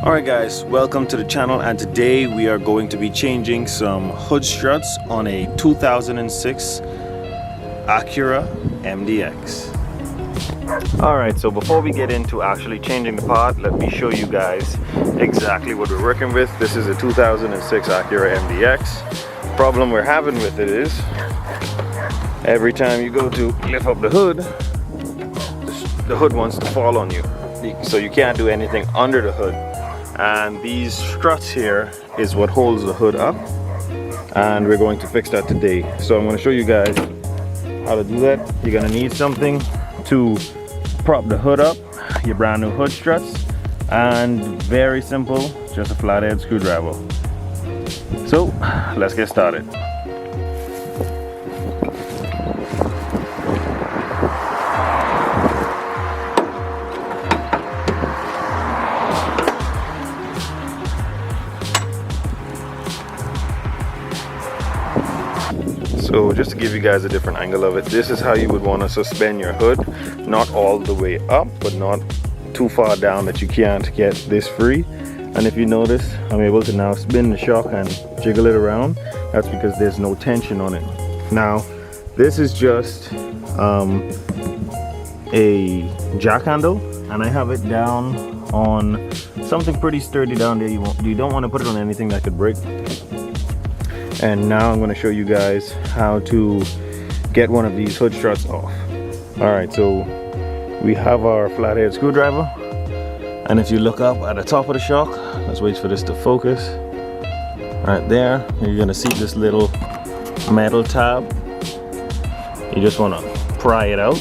Alright guys, welcome to the channel, and today we are going to be changing some hood struts on a 2006 Acura MDX. Alright, so before we get into actually changing the part, let me show you guys exactly what we're working with. This is a 2006 Acura MDX. Problem we're having with it is every time you go to lift up the hood wants to fall on you. So you can't do anything under the hood. And these struts here is what holds the hood up, and we're going to fix that today. So I'm going to show you guys how to do that. You're going to need something to prop the hood up, your brand new hood struts, and very simple, just a flathead screwdriver. So let's get started. So just to give you guys a different angle of it, this is how you would want to suspend your hood. Not all the way up, but not too far down that you can't get this free. And if you notice, I'm able to now spin the shock and jiggle it around. That's because there's no tension on it. Now, this is just a jack handle, and I have it down on something pretty sturdy down there. You don't want to put it on anything that could break. And now I'm going to show you guys how to get one of these hood struts off. Alright, so we have our flathead screwdriver, and if you look up at the top of the shock, let's wait for this to focus. Right there, you're going to see this little metal tab. You just want to pry it out,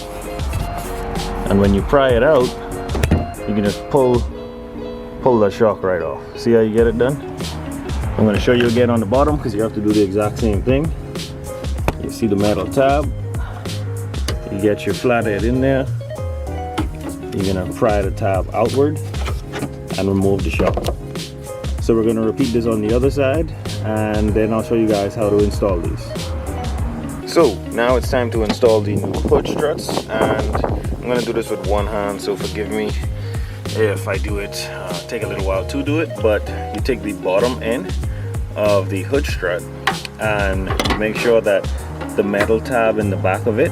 and when you pry it out, you can just pull the shock right off. See how you get it done? I'm going to show you again on the bottom because you have to do the exact same thing. You see the metal tab. You get your flathead in there. You're going to pry the tab outward and remove the shock. So we're going to repeat this on the other side, and then I'll show you guys how to install these. So now it's time to install the new hood struts, and I'm going to do this with one hand, so forgive me if I do it, take a little while to do it. But you take the bottom end of the hood strut and make sure that the metal tab in the back of it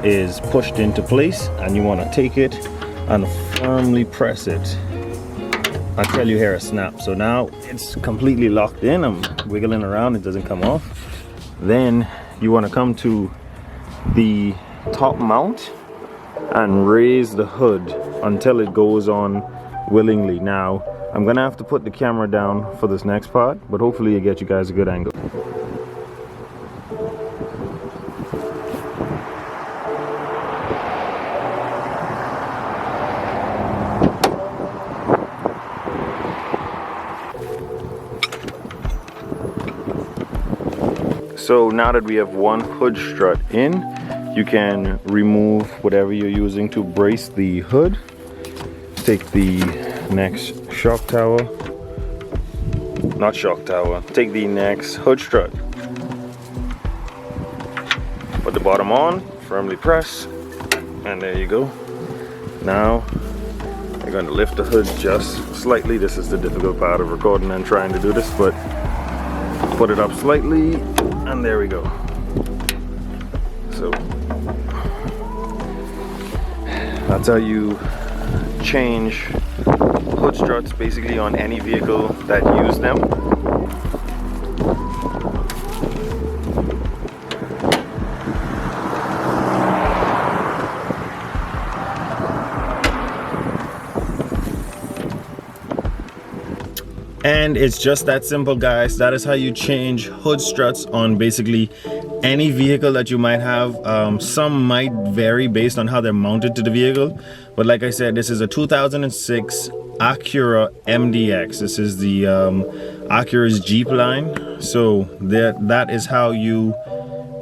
is pushed into place, and you want to take it and firmly press it until you hear a snap. So now it's completely locked in. I'm wiggling around, it doesn't come off. Then you want to come to the top mount and raise the hood until it goes on willingly. Now I'm gonna have to put the camera down for this next part, but hopefully it gets you guys a good angle. So now that we have one hood strut in, you can remove whatever you're using to brace the hood. Take the next shock tower, not shock tower, take the next hood strut. Put the bottom on, firmly press, and there you go. Now you're going to lift the hood just slightly. This is the difficult part of recording and trying to do this, but put it up slightly, and there we go. So that's how you change hood struts basically on any vehicle that use them. And it's just that simple, guys. That is how you change hood struts on basically any vehicle that you might have. Some might vary based on how they're mounted to the vehicle, but like I said, this is a 2006 Acura MDX. This is the Acura's Jeep line. So that is how you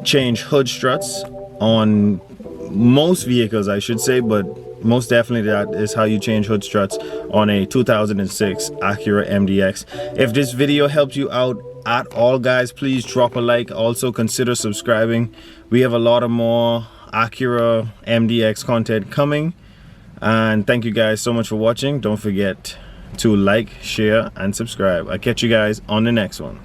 change hood struts on most vehicles, I should say, but most definitely that is how you change hood struts on a 2006 Acura MDX. If this video helped you out at all, guys, please drop a like. Also consider subscribing. We have a lot of more Acura MDX content coming, and thank you guys so much for watching. Don't forget to like, share, and subscribe. I'll catch you guys on the next one.